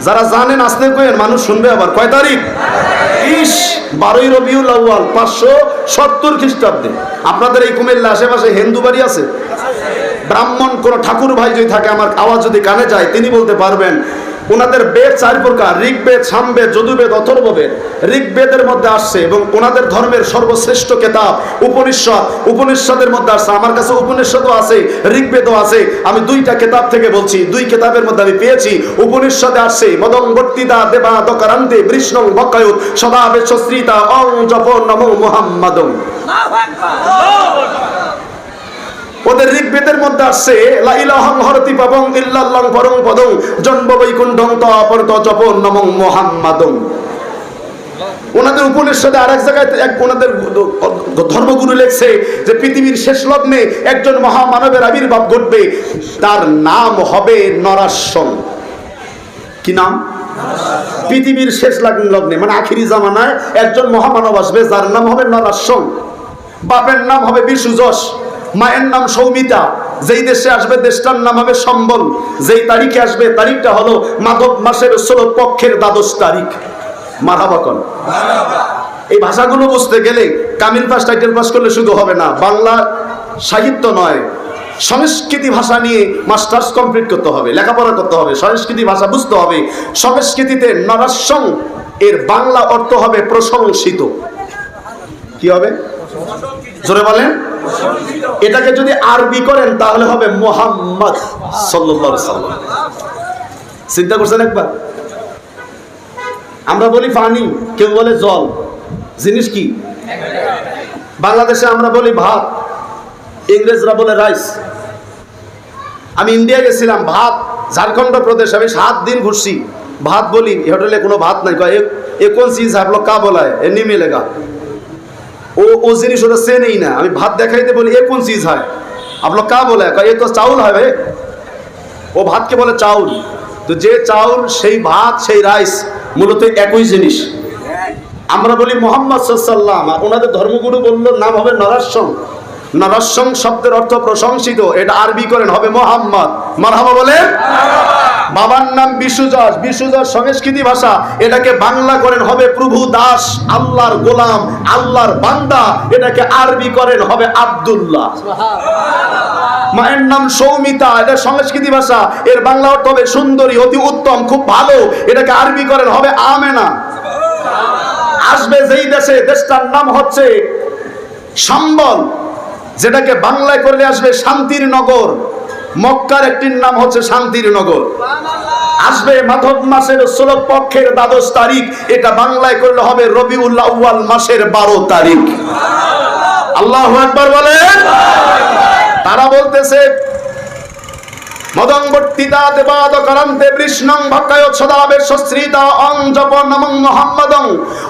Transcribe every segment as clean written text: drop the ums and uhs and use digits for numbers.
যারা জানেন আসতে কইেন, মানুষ শুনবে। আবার কয় তারিখ? 12ই রবিউল আউয়াল 570 খ্রিস্টাব্দে। আপনাদের এই কুমিল্লা আশেপাশে হিন্দু বাড়ি আছে? ব্রাহ্মণ কোন ঠাকুর ভাই যদি থাকে, আমার আওয়াজ যদি কানে যায়, তিনি বলতে পারবেন ওনাদের বেদ 4 প্রকার: ঋগ্বেদ, সামবেদ, যজুর্বেদ, অথর্ববেদ। ঋগ্বেদের মধ্যে আসছে এবং ওনাদের ধর্মের সর্বশ্রেষ্ঠ কিতাব উপনিষদ। উপনিষদের মধ্যে আসছে। আমার কাছে উপনিষদও আছে, ঋগ্বেদও আছে। আমি 2টা কিতাব থেকে বলছি। 2 কিতাবের মধ্যে আমি পেয়েছি। উপনিষদে আসছে মদং বর্তিতা দেবা দকারান্তে বৃষ্ণং বকায়ুত সদা বেশশ্রিতা অং জপ নমো মুহাম্মাদং। ওদের ঋগ্বেদের মধ্যে আসছে লা ইলাহা হরতি পাবং ইল্লাল্লাহ পরং পদং জন্ম বৈকুণ্ঠং তপরত জপ নমো মুহাম্মাদং। ওনাদের উপনিষদে আরেক জায়গায় ওনাদের ধর্মগুরু লেখছে যে পৃথিবীর শেষ লগ্নে একজন মহামানবের আবির্ভাব ঘটবে, তার নাম হবে নরাশ্বং। কি নাম? পৃথিবীর শেষ লগ্নে মানে আখিরি জামানায় একজন মহামানব আসবে, যার নাম হবে নরাশ্বং। বাপের নাম হবে বিশুযশ, মায়ের নাম সৌমিতা। যেই দেশে আসবে দেশটার নাম হবে সম্বল। যেই তারিখে আসবে তারিখটা হলো মাধব মাসের 16 পক্ষের 12 তারিখ। মারহাবা কোন। এই ভাষাগুলো বুঝতে গেলে কামিল পাস, টাইটেল পাস করলে শুধু হবে না। বাংলা সাহিত্য নয়, সংস্কৃতি ভাষা নিয়ে মাস্টার্স কমপ্লিট করতে হবে, লেখাপড়া করতে হবে, সংস্কৃতি ভাষা বুঝতে হবে। সংস্কৃতিতে নরাশ্বং এর বাংলা অর্থ হবে প্রশংসিত। কি হবে? জোরে বলেন। এটাকে যদি আরবি করেন তাহলে হবে মুহাম্মদ সাল্লাল্লাহু আলাইহি ওয়াসাল্লাম। চিন্তা করছেন একবার? আমরা বলি পানি, কেউ বলে জল। জিনিস কি? বাংলাদেশে আমরা বলি ভাত, ইংরেজরা বলে রাইস। আমি ইন্ডিয়া গেছিলাম, ভাত ঝাড়খণ্ড প্রদেশ, আমি 7 দিন ঘুরছি। ভাত বলি, হোটেলে কোনো ভাত নাই। এ কোন চিজ है आप लोग का बोला है? नहीं मिलेगा। ও জিনিস ওটা চেনেই না। আমি ভাত দেখাইতে বলি এ কোন চিজ হয়, आप लोग का बोला है? এ তো চাউল হয় ভাই। ও ভাতকে বলে চাউল। তো যে চাউল সেই ভাত সেই রাইস মূলত একই জিনিস। আমরা বলি মুহাম্মদ সাল্লাল্লাহু আলাইহি ওয়াসাল্লাম, আর ওনাদের ধর্মগুরু বলল নাম হবে নরাশ্বং। নরাশ্বং শব্দের অর্থ প্রশংসিত। এটা আরবি করেন হবে মুহাম্মদ। মারহাবা বলে। বাবার নাম বিশুযশ, বিশুযশ সংস্কৃতি ভাষা। এটাকে বাংলা করেন হবে প্রভু দাস, আল্লাহর গোলাম, আল্লাহর বান্দা। এটাকে আরবি করেন হবে আব্দুল্লাহ। মায়ের নাম সৌমিতা, এটা সংস্কৃতি ভাষা। এর বাংলা অর্থ হবে সুন্দরী, অতি উত্তম, খুব ভালো। এটাকে আরবি করেন হবে আমেনা। আসবে যেই দেশে, দেশটার নাম হচ্ছে সম্বল, যেটাকে বাংলায় করলে আসবে শান্তির নগর। মক্কার একটির নাম হচ্ছে শান্তির নগর। আসবে মাধব মাসের 16 পক্ষের 12 তারিখ। এটা বাংলায় করলে হবে রবিউল আউয়াল মাসের 12 তারিখ। আল্লাহু আকবার বলেন। তারা বলতেছে মদং বর্তিতা দেবাদ কারান্তে বৃষ্ণং ভক্কায়ত সদাবের সশ্রিতা অং জপ নমঃ মুহাম্মাদং।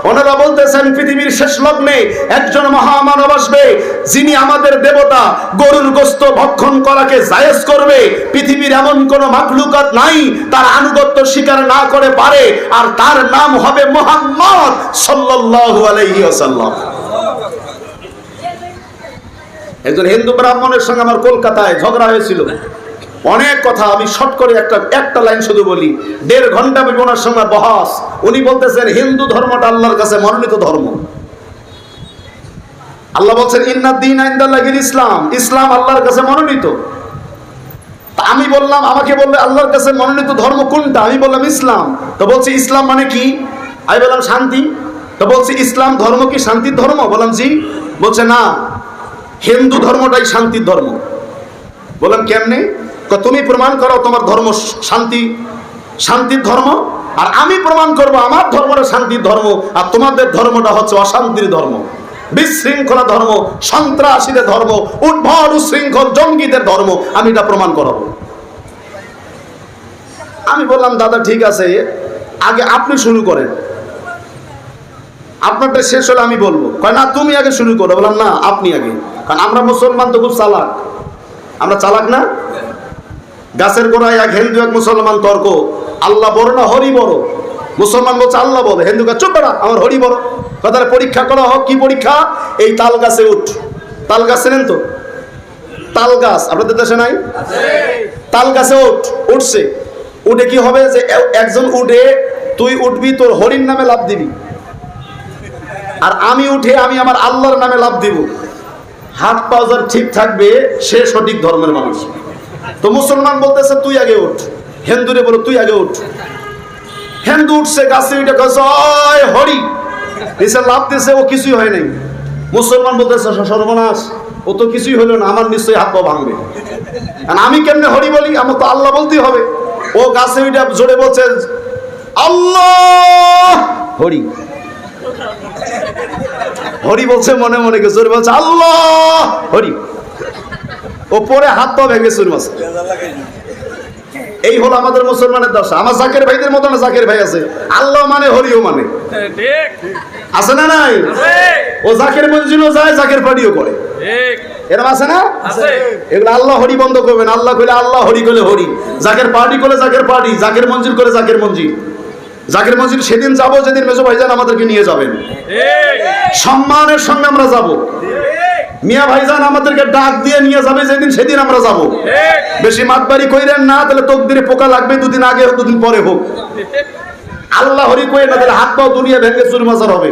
ওনারা বলতেছেন পৃথিবীর শেষ লগ্নে একজন মহামানব আসবে, যিনি আমাদের দেবতা। গরুর গোশত ভক্ষণ করাকে জায়েজ করবে। পৃথিবীর এমন কোন মাখলুকাত নাই তার আনুগত্য স্বীকার না করে পারে, আর তার নাম হবে মুহাম্মদ সাল্লাল্লাহু আলাইহি ওয়াসাল্লাম। একজন হিন্দু ব্রাহ্মণের সঙ্গে আমার কলকাতায় ঝগড়া হয়েছিল। অনেক কথা, আমি শর্ট করে একটা লাইন শুধু বলি। 1.5 ঘন্টা ব্যাপী ওনার সঙ্গে বহাস। উনি বলতেছেন হিন্দু ধর্মটা আল্লাহর কাছে মনোনীত ধর্ম। আল্লাহ বলছেন ইন্নাদ দীনা ইনদাল্লাহিল ইসলাম, ইসলাম আল্লাহর কাছে মনোনীত। তা আমি বললাম, আমাকে বললে আল্লাহর কাছে মনোনীত ধর্ম কোনটা? আমি বললাম ইসলাম। তো বলছে ইসলাম মানে কি? আমি বললাম শান্তি। তো বলছে ইসলাম ধর্ম কি শান্তির ধর্ম? বললাম জি। বলছে না, হিন্দু ধর্মটাই শান্তির ধর্ম। বললাম কেমনে? তুমি প্রমাণ করো তোমার ধর্ম শান্তির ধর্ম, আর আমি প্রমাণ করবো আমার ধর্মটা শান্তির ধর্ম, আর তোমাদের ধর্মটা হচ্ছে অশান্তির ধর্ম, বিশৃঙ্খলা ধর্ম, সন্ত্রাসীদের ধর্ম, উদ্ভট উশৃঙ্খল জঙ্গিদের ধর্ম। আমি এটা প্রমাণ করাবো। আমি বললাম দাদা ঠিক আছে, আগে আপনি শুরু করেন, আপনারটা শেষ হলে আমি বলবো। কয় না তুমি আগে শুরু করো। বললাম না আপনি আগে, কারণ আমরা মুসলমান তো খুব চালাক। আমরা চালাক না? গাছের গোড়ায় এক হিন্দু এক মুসলমান তর্ক, আল্লাহ বড় না হরি বড়? মুসলমান বলছে আল্লাহ বড়, হিন্দু কা চুপ বেড়া আমার হরি বড়। কথাটা পরীক্ষা করা হোক। কি পরীক্ষা? এই তাল গাছে উঠ। তাল গাছ চেনেন তো? তাল গাছ আপনাদের দেশে নাই? তাল গাছে উঠছে। উঠে কি হবে যে একজন উঠে তুই উঠবি, তোর হরির নামে লাভ দিবি, আর আমি উঠে আমি আমার আল্লাহর নামে লাভ দিব। হাত পা যার ঠিক থাকবে সে সঠিক ধর্মের মানুষ। তো মুসলমান বলতেছে তুই আগে উঠ, হিন্দুরে বলো তুই আগে উঠ। হিন্দু উঠছে গাছে উঠে জয় হরি, নিচে লাভ দিছে, ও কিছুই হয় নাই। মুসলমান বলতেছে সর্বনাশ, ও তো কিছুই হলো না, আমার নিশ্চয়ই হাত পা ভাঙবে। আমি কেমনে হরি বলি, আমার তো আল্লাহ বলতেই হবে। ও গাছে উঠে জোরে বলছে আল্লাহ হরি, হরি বলছে মনে মনে, জোরে বলছে আল্লাহ হরি, ও পরে হাত পা ভেঙে চুর মাছ। এই হলো আমাদের মুসলমানের দশা। আমার জাকের ভাইদের মতো না, জাকের ভাই আছে আল্লাহ মানে হরিও মানে, আছে না নাই? ও জাকের মঞ্জিলও যায়, জাকের পার্টিও করে, এরকম আছে না? এগুলো আল্লাহ হরি বন্ধ করবেন। আল্লাহ কইলে আল্লাহ, হরি কইলে হরি, জাকের পার্টি করলে জাকের পার্টি, জাকের মঞ্জিল করে জাকের মঞ্জিল। জাকের মঞ্জিল সেদিন যাবো যেদিন মেজো ভাইজান আমাদেরকে নিয়ে যাবেন, সম্মানের সঙ্গে আমরা যাব। মিয়া ভাইজান আমাদেরকে ডাক দিয়ে নিয়ে যাবে যেদিন, সেদিন আমরা যাব। বেশি মাতবাড়ি কইরেন না, তাহলে তকদিরে পোকা লাগবে, দুদিন আগে হোক দুদিন পরে হোক। আল্লাহ হরি কই না, তাহলে হাত পাও দুনিয়া ভেঙে চুরমাচার হবে।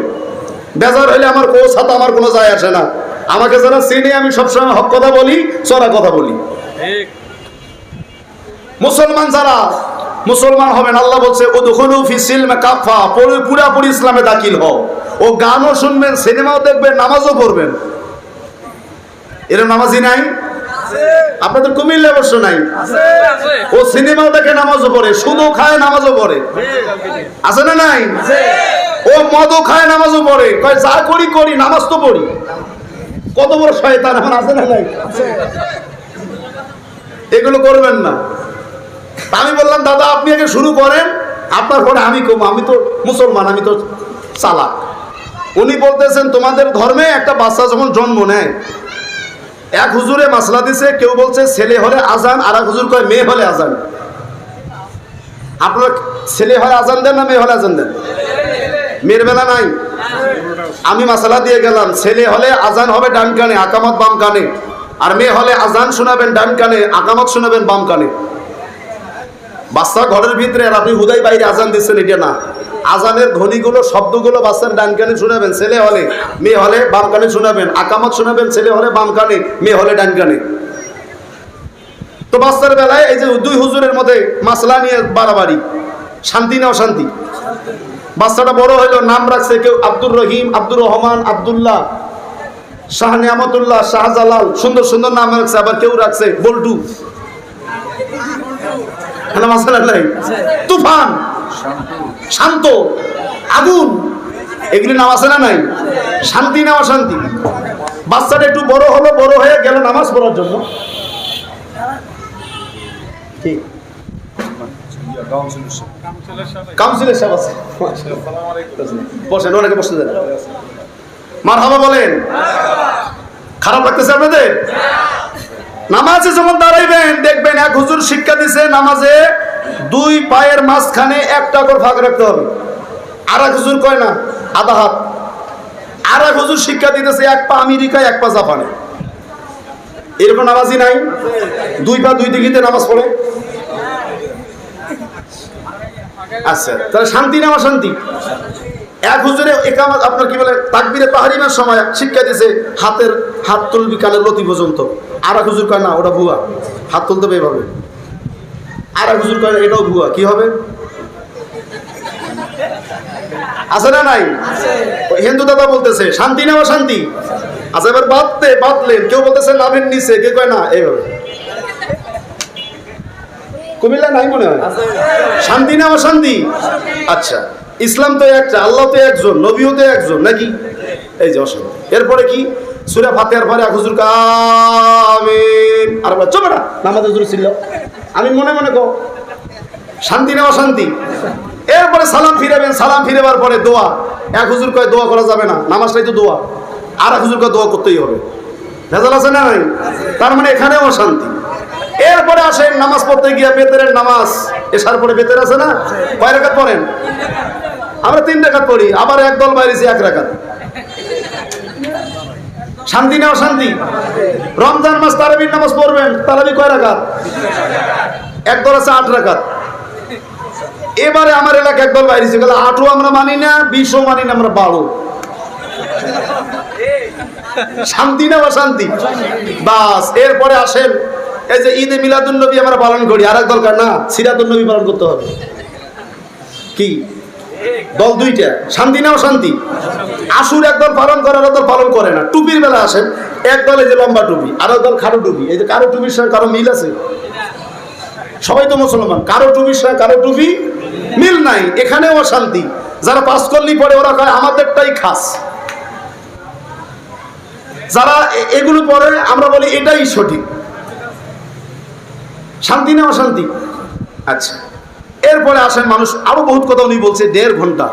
বেজার হইলে আমার কোচ হাত আমার কোনো যায় আসে না। আমাকে যারা চিনে আমি সবসময় হক কথা বলি, চড়া কথা বলি। মুসলমান যারা মুসলমান হবেন, আল্লাহ বলছে উদখুলু ফিস সিলমি কাফা, পুরাপুরি ইসলামে দাখিল হও। ও গানও শুনবেন, সিনেমাও দেখবেন, নামাজও পড়বেন। এরকম নামাজি নাই আপনাদের কুমিল্লা? অবশ্য নাই। ও সিনেমাও দেখে, নামাজও পড়ে, সুদও খায়, নামাজও পড়ে, আছে না নাই? ও মদও খায়, নামাজও পড়ে, কয় যা করি করি, নামাজ তো পড়ি। কত বড় শয়তান এখন, আছে না নাই? এগুলো করবেন না। আমি বললাম দাদা আপনি আগে শুরু করেন, আপনার পরে আমি কম, আমি তো মুসলমান, আমি তো চালাক। উনি বলতেছেন তোমাদের ধর্মে একটা বাচ্চা যখন জন্ম নেয়, এক হুজুরে মাসলা দিছে, কেউ বলছে ছেলে হলে আজান, আর এক হুজুর কয় মেয়ে হলে আজান। আপনারা ছেলে হলে আজান দেন না মেয়ে হলে আজান দেন? মেয়ের বেলা নাই। আমি মাসালা দিয়ে গেলাম, ছেলে হলে আজান হবে ডান কানে, আকামত বাম কানে, আর মেয়ে হলে আজান শোনাবেন ডান কানে, আকামত শোনাবেন বাম কানে। বাচ্চা ঘরের ভিতরে, আর আপনি হুদাই বাইরে আজান দিচ্ছেন, এটা না। আজানের ধ্বনিগুলো, শব্দগুলো বাচ্চার ডান কানে শোনাবেন ছেলে হলে, মেয়ে হলে বাম কানে শোনাবেন। আকামত শোনাবেন ছেলে হলে বাম কানে, মেয়ে হলে ডান কানে। তো বাচ্চার বেলায় এই যে দুই হুজুরের মধ্যে মাসলা নিয়ে বাড়াবাড়ি, শান্তি না অশান্তি? বাচ্চাটা বড় হইলো, নাম রাখছে কেউ আব্দুর রহিম, আব্দুর রহমান, আব্দুল্লাহ, শাহ নিয়ামতুল্লাহ, শাহজালাল, সুন্দর সুন্দর নাম রাখছে। আবার কেউ রাখছে বল্টু, মাসালা নাই, তুফান, শান্ত, আগুন, এগুলি নাম আছে না নাই? শান্তি না অশান্তি? বাচ্চাটা একটু বড় হলো, বড় হয়ে গেল নামাজ পড়ার জন্য, ঠিক কাউন্সিলের সাহেব আছে, বসেন, ওনাকে বসতে দেন। মারহাবা বলেন। খারাপ লাগতেছে আপনাদের? নামাজে যখন দাঁড়াইবেন দেখবেন এক হুজুর শিক্ষা দিছে, নামাজে দুই পায়ের মাঝখানে একটা করে ফাঁক রাখতে হবে। আর এক হুজুর কয় না, আধা হাত। আর এক হুজুর শিক্ষা দিতেছে এক পা আমেরিকায়, এক পা জাপানে। এরকম নামাজি নাই? দুই পা দুই দিকে নামাজ পড়ে। আচ্ছা, তাহলে শান্তি না অশান্তি? এক হুজুরে একামত, আপনার কি বলে, তাকবীরে তাহরিমের সময় শিক্ষা দিছে হাত তুলবি কানের লতি পর্যন্ত। আর এক হুজুর কয় না, ওটা ভুয়া, হাত তুলতে হবে এভাবে। আর এক হুজুর কয় না, এটাও ভুয়া। কি হবে? আছে না নাই? হিন্দু দাদা বলতেছে শান্তি না অশান্তি? আচ্ছা, এবার বাঁধলেন, কেউ বলতেছে নাভের নিচে, কেউ কয় না এইভাবে। কুমিল্লা নাই মনে হয়? শান্তি না অশান্তি? আচ্ছা, ইসলাম তো একটা, আল্লাহ তো একজন, নবীও তো একজন, নাকি? এই যে অশান্তি। এরপরে কি? সূরা ফাতিহার পরে এক হুজুর আমিন, আর বলে চুপ না, নামাজ হুজুর ছিল। আমি মনে মনে কো, শান্তি না অশান্তি? এরপরে সালাম ফিরাবেন, সালাম ফিরেবার পরে দোয়া। এক হুজুর কয় দোয়া করা যাবে না, নামাজটাই তো দোয়া। আর এক হুজুর কয় দোয়া করতেই হবে। ভেজাল আছে না নাই? তার মানে এখানেও অশান্তি। এরপরে আসেন নামাজ পড়তে গিয়ে বেতেরের নামাজ, এসার পরে বেতের আছে না? কয় রাকাত পড়েন? আমরা 3 রাকাত পড়ি। আবার একদল বাইরেছি 1 রাকাত। শান্তি না অশান্তি? রমজান মাস তারাবির নামাজ পড়বেন, তারাবি কয় রাকাত? একদল আছে 8 রাকাত। এবারে আমার এলাকা একদল বাইরেছে গেল 8ও আমরা মানি না, 20ও মানি না, আমরা 12। শান্তি না অশান্তি? বাস। এরপরে আসেন এই যে ঈদে মিলাদুন নবী আমরা পালন করি, আর এক দরকার না সিরাতুন নবী পালন করতে হবে। কি দল দুইটা, শান্তি না অশান্তি? আশুর একদল পালন করে, আর একদল পালন করে না। টুপির বেলা আসেন, এক দল এই যে লম্বা টুপি, আর এক দল খাটো টুপি। এই যে কারো টুপির সঙ্গে কারো মিল আছে? সবাই তো মুসলমান, কারো টুপির সঙ্গে কারো টুপি মিল নাই। এখানেও অশান্তি। যারা পাস করলি পরে ওরা কয় আমাদেরটাই খাস, যারা এগুলো পরে আমরা বলি এটাই সঠিক। শান্তি না অশান্তি? আচ্ছা, এরপরে আসেন মানুষ আরো বহুত কথা উনি বলছে। 1.5 ঘন্টা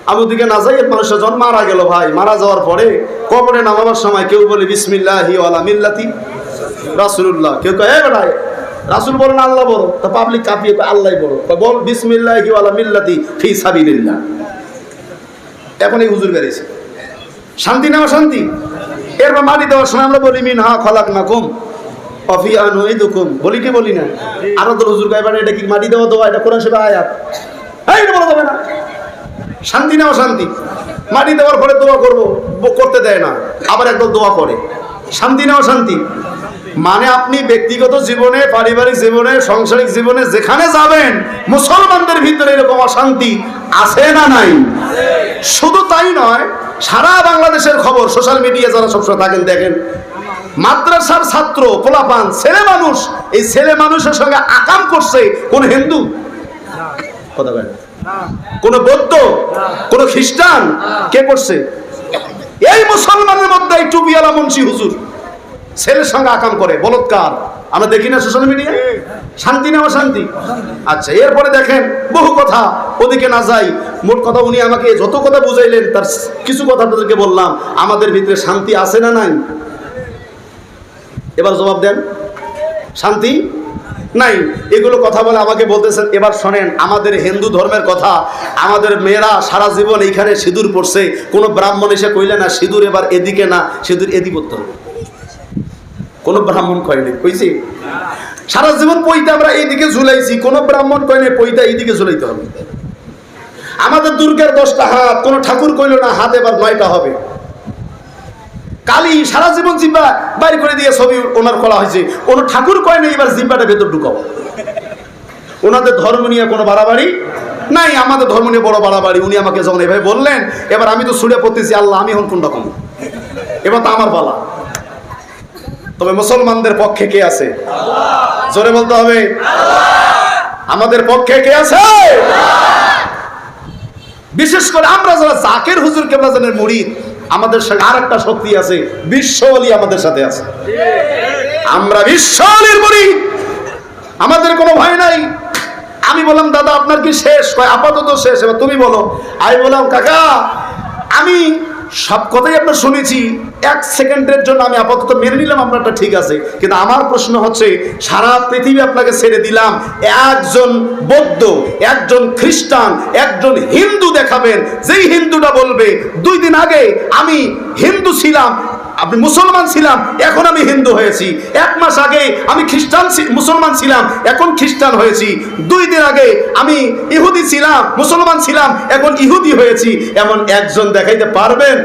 আমি ওদিকে না যাই, মানুষের জন মারা গেল ভাই, মারা যাওয়ার পরে কবরে নামাবার সময় কেউ বলে বিসমিল্লাহি ওয়ালা মিল্লাতি রাসূলুল্লাহ, কেউ কয় এ বেটা রাসূল বলো না আল্লাহ বলো, তা পাবলিক কাঁপিয়ে আল্লাহ বলো, বল বিসমিল্লাহি ওয়ালা মিল্লাতি ফি সাবিলিল্লাহ। এখন এই হুজুর বেরিয়েছে। শান্তি না অশান্তি? এরপর মাটি দেওয়ার সময় আমরা বলি মিনহা খালাকনাকুম ওয়া ফিহা নুঈদুকুম, বলি কি বলি না? আরো তো হুজুর কয় এটা কি মাটি দেওয়া দোয়া? এটা কোরআন শরীফের আয়াত, এটা বলা যাবে না। শান্তি না অশান্তি? মাটি দেওয়ার পরে দোয়া করবো, করতে দেয় না, আবার একদল দোয়া করে। শান্তি না অশান্তি? মানে আপনি ব্যক্তিগত জীবনে, পারিবারিক জীবনে, সাংসারিক জীবনে যেখানে যাবেন মুসলমানদের ভিতরে এরকম অশান্তি আছে না নাই? শুধু তাই নয়, সারা বাংলাদেশের খবর সোশ্যাল মিডিয়া যারা সবসময় থাকেন দেখেন, মাদ্রাসার ছাত্র পোলাপান ছেলে মানুষ, এই ছেলে মানুষের সঙ্গে আকাম করছে কোন হিন্দু? কথা বলেন। কোন বৌদ্ধ? কোন খ্রিস্টান? কে করছে? এই মুসলমানের মধ্যে এই টুপিওয়ালা মুন্সি হুজুর ছেলের সঙ্গে আকাম করে, বলৎকার। আমরা দেখি না সোশ্যাল মিডিয়ায়? শান্তি না অশান্তি? আচ্ছা, এরপরে দেখেন বহু কথা, ওদিকে না যাই। মোট কথা উনি আমাকে যত কথা বুঝাইলেন তার কিছু কথা আপনাদেরকে বললাম। আমাদের ভিতরে শান্তি আছে না নাই? এবার জবাব দেন। শান্তি নাই। এগুলো কথা বলে আমাকে বলতেছেন। এবার শোনেন আমাদের হিন্দু ধর্মের কথা। আমাদের মেয়েরা সারা জীবন এইখানে সিঁদুর পড়ছে, কোনো ব্রাহ্মণ এসে কইলে না সিঁদুর এবার এদিকে না, সিঁদুর এদিকে পড়তে হবে। কোনো ব্রাহ্মণ কয়নি, কইছি? সারা জীবন পইতে আমরা এইদিকে ঝুলাইছি, কোনো ব্রাহ্মণ কয়নি পইতা এইদিকে ঝুলাইতে হবে। আমাদের দুর্গের 10টা হাত, কোনো ঠাকুর কইল না হাত এবার 9টা হবে। কালি সারা জীবন জিব্বা বাইর করে দিয়ে ছবি ওনার করা হয়েছে, কোনো ঠাকুর কয় না এবার জিব্বাটা ভেতর ঢুকাও। ওনাদের ধর্ম নিয়ে কোনো বাড়াবাড়ি নাই, আমাদের ধর্ম নিয়ে বড় বাড়াবাড়ি। উনি আমাকে যখন এভাবে বললেন, এবার আমি তো ছুড়ে পড়তেছি, আল্লাহ আমি এখন কোন রকম, এবার তো আমার বলা। তবে মুসলমানদের পক্ষে কে আছে? জোরে বলতে হবে, আমাদের পক্ষে কে আছে? বিশেষ করে আমরা যারা জাকের হুজুর কেবলাজানের মুরিদ, আমাদের সঙ্গে আর একটা শক্তি আছে, বিশ্ব ওলি আমাদের সাথে আছে। আমরা বিশ্ব ওলির মুরিদ, আমাদের কোনো ভয় নাই। আমি বললাম দাদা আপনার কি শেষ? কয় আপাতত শেষ, এবার তুমি বলো। আমি বললাম কাকা আমি সব কথাই আপনার শুনেছি, 1 সেকেন্ডের জন্য আমি আপাতত মেনে নিলাম আপনারটা ঠিক আছে, কিন্তু আমার প্রশ্ন হচ্ছে সারা পৃথিবী আপনাকে ছেড়ে দিলাম, একজন বৌদ্ধ, একজন খ্রিস্টান, একজন হিন্দু দেখাবেন, যেই হিন্দুটা বলবে 2 দিন আগে আমি হিন্দু ছিলাম, আপনি মুসলমান ছিলাম, এখন আমি হিন্দু হয়েছি। 1 মাস আগে আমি মুসলমান ছিলাম, এখন খ্রিস্টান হয়েছি। 2 দিন আগে আমি ইহুদি ছিলাম, মুসলমান ছিলাম, এখন ইহুদি হয়েছি, এমন একজন দেখাইতে পারবেন?